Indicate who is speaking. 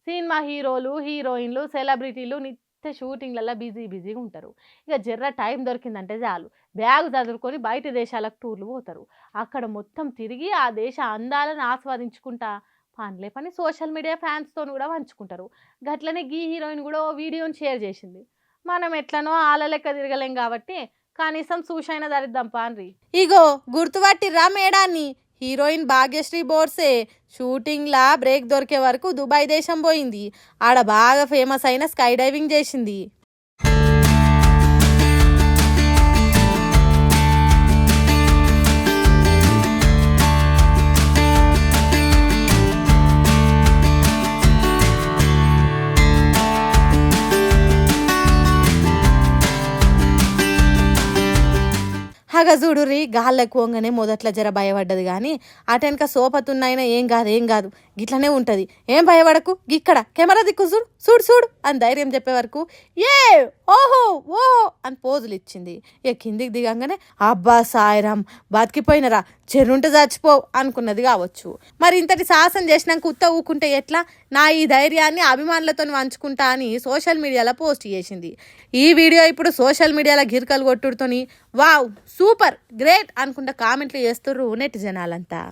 Speaker 1: Cinema హీరోలు, హీరోయిన్‌లు, సెలబ్రిటీలు నిత్య షూటింగ్‌లల్ల బిజీగా ఉంటారు. ఇక జర్ర టైం దొరికిందంటే చాలు బ్యాగ్ సదురుకొని బయట దేశాలకు టూర్‌లు పోతారు. అక్కడ మొత్తం తిరిగి ఆ దేశ అందాలను ఆస్వాదించుకుంటా పనిలే పని సోషల్ మీడియా ఫ్యాన్స్‌తోని కూడా పంచుకుంటారు. గట్లనే గీ హీరోయిన్ కూడా ఓ వీడియోని షేర్ చేసింది. మనం ఎట్లనో ఆళ్ళ లెక్క తిరగలేం కాబట్టి కనీసం చూషైనా ధరిద్దాం పాండ్రి. ఇగో గుర్తుపట్టిర్రా మేడాన్ని, హీరోయిన్ భాగ్యశ్రీ బోర్సే షూటింగ్లా బ్రేక్ దొరికే వరకు దుబాయ్ దేశం పోయింది. ఆడ బాగా ఫేమస్ అయిన స్కై డైవింగ్ చేసింది. హగ చూడుర్రి, గాల్లెక్కు వంగనే మొదట్లో జర భయపడ్డది కానీ అటెనక సోపతున్నైనా ఏం కాదు గిట్లనే ఉంటుంది, ఏం భయపడకు, గిక్కడ కెమెరా దిక్కు చూడు చూడు చూడు అని ధైర్యం చెప్పే వరకు ఏ ఓహో ఓహో అని పోజులు ఇచ్చింది. ఇక కిందికి దిగంగానే అబ్బా సాయిరామ్ బతికిపోయినరా, చెరుంటే చచ్చిపో అనుకున్నది కావచ్చు. మరి ఇంతటి సాహసం చేసినాక ఉత్త ఊకుంటే ఎట్లా, నా ఈ ధైర్యాన్ని అభిమానులతో పంచుకుంటా అని సోషల్ మీడియాలో పోస్ట్ చేసింది. ఈ వీడియో ఇప్పుడు సోషల్ మీడియాలో గిరికలు కొట్టుడుతోని వావ్ సూపర్ గ్రేట్ అనుకుంటా కామెంట్లు చేస్తుర్రు నెట్ జనాలంతా.